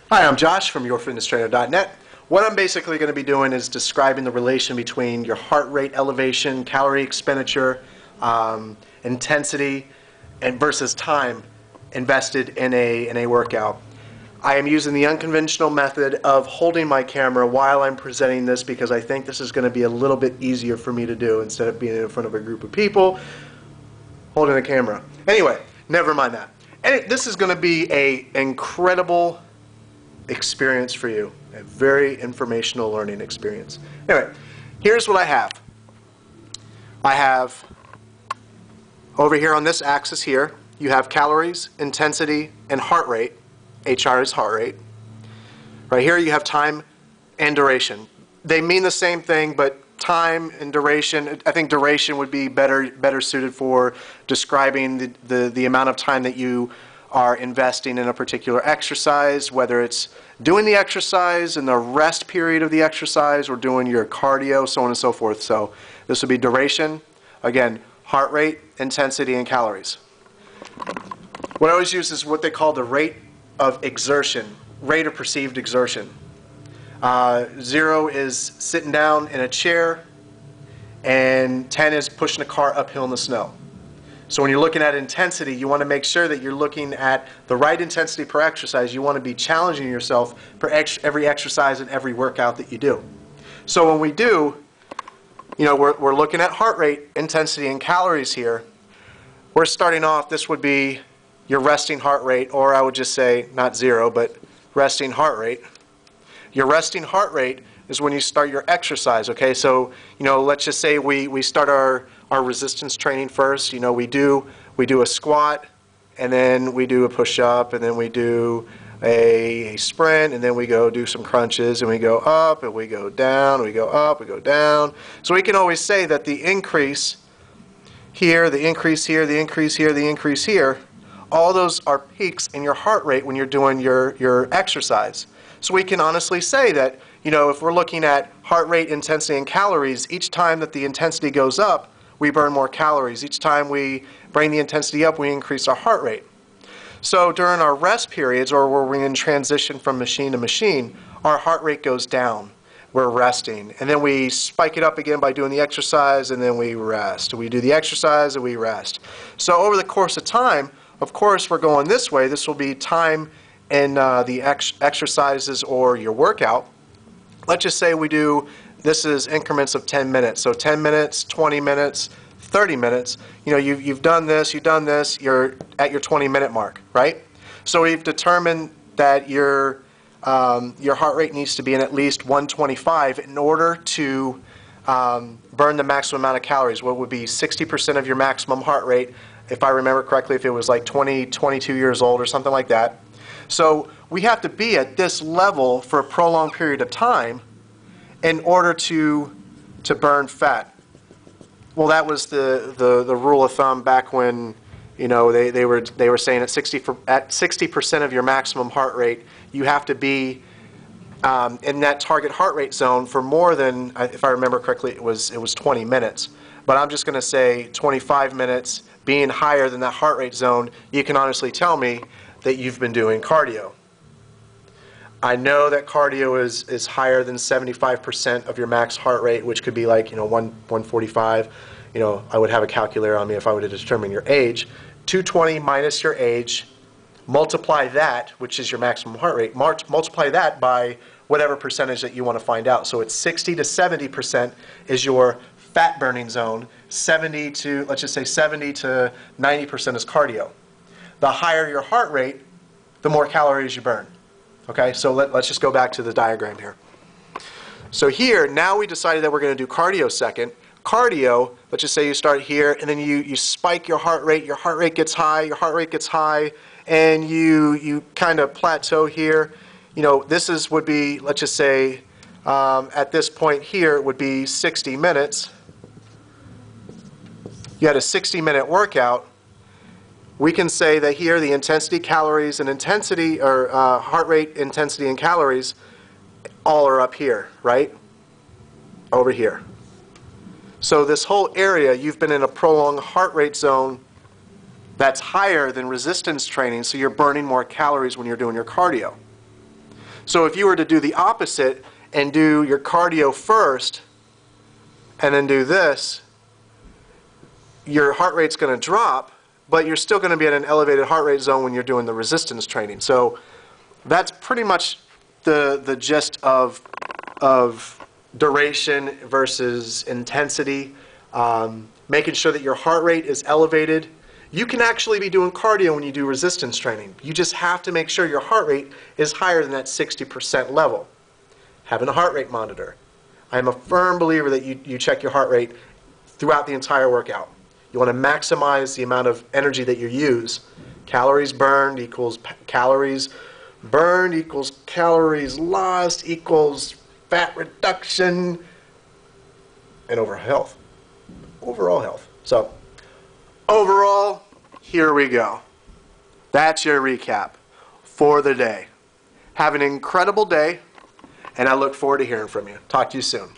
Hi, I'm Josh from YourFitnessTrainer.net. What I'm basically going to be doing is describing the relation between your heart rate elevation, calorie expenditure, intensity, and versus time invested in a workout. I am using the unconventional method of holding my camera while I'm presenting this because I think this is going to be a little bit easier for me to do instead of being in front of a group of people holding a camera. Anyway, never mind that. And this is going to be an incredible experience for you, a very informational learning experience. Anyway, here's what I have. I have over here on this axis here, you have calories, intensity, and heart rate. HR is heart rate. Right here you have time and duration. They mean the same thing, but time and duration, I think duration would be better suited for describing the amount of time that you are investing in a particular exercise, whether it's doing the exercise in the rest period of the exercise or doing your cardio, so on and so forth. So this would be duration, again, heart rate, intensity, and calories. What I always use is what they call the rate of exertion, rate of perceived exertion. 0 is sitting down in a chair, and 10 is pushing a car uphill in the snow. So when you're looking at intensity, you want to make sure that you're looking at the right intensity per exercise. You want to be challenging yourself for every exercise and every workout that you do. So when we do, we're looking at heart rate, intensity, and calories here. We're starting off, this would be your resting heart rate, or I would just say not 0, but resting heart rate. Your resting heart rate is when you start your exercise, okay? So, let's just say we start our resistance training first. We do a squat, and then we do a push-up, and then we do a sprint, and then we go do some crunches, and we go up, and we go down, we go up, we go down. So we can always say that the increase here, the increase here, the increase here, the increase here, all those are peaks in your heart rate when you're doing your exercise. So we can honestly say that, if we're looking at heart rate, intensity, and calories, each time that the intensity goes up, we burn more calories. Each time we bring the intensity up, we increase our heart rate. So during our rest periods, or where we're in transition from machine to machine, our heart rate goes down. We're resting. And then we spike it up again by doing the exercise, and then we rest. We do the exercise, and we rest. So over the course of time, of course, we're going this way. This will be time in the exercises or your workout. Let's just say we do, this is increments of 10 minutes. So 10 minutes, 20 minutes, 30 minutes. You've done this, you're at your 20-minute mark, right? So we've determined that your heart rate needs to be in at least 125 in order to burn the maximum amount of calories. What would be 60% of your maximum heart rate, if I remember correctly, if it was like 22 years old or something like that. So we have to be at this level for a prolonged period of time in order to burn fat. Well, that was the rule of thumb back when they were saying at 60% of your maximum heart rate, you have to be in that target heart rate zone for more than, if I remember correctly, it was 20 minutes. But I'm just going to say 25 minutes, being higher than that heart rate zone, you can honestly tell me that you've been doing cardio. I know that cardio is higher than 75% of your max heart rate, which could be like 145. I would have a calculator on me if I were to determine your age. 220 minus your age, multiply that, which is your maximum heart rate, multiply that by whatever percentage that you want to find out. So it's 60 to 70% is your fat burning zone. 70 to, let's just say 70 to 90% is cardio. The higher your heart rate, the more calories you burn. Okay, so let's just go back to the diagram here. So here, now we decided that we're going to do cardio second. Cardio, let's just say you start here, and then you spike your heart rate gets high, your heart rate gets high, and you kind of plateau here. This would be, let's just say, at this point here, it would be 60 minutes. You had a 60-minute workout. We can say that here the intensity, calories, and intensity, or heart rate, intensity, and calories, all are up here, right? Over here. So this whole area, you've been in a prolonged heart rate zone that's higher than resistance training, so you're burning more calories when you're doing your cardio. So if you were to do the opposite and do your cardio first and then do this, your heart rate's going to drop, but you're still going to be at an elevated heart rate zone when you're doing the resistance training. So that's pretty much the gist of duration versus intensity. Making sure that your heart rate is elevated. You can actually be doing cardio when you do resistance training. You just have to make sure your heart rate is higher than that 60% level. Having a heart rate monitor. I am a firm believer that you check your heart rate throughout the entire workout. You want to maximize the amount of energy that you use. Calories burned equals calories burned equals calories lost equals fat reduction and overall health. Overall health. So, overall, here we go. That's your recap for the day. Have an incredible day, and I look forward to hearing from you. Talk to you soon.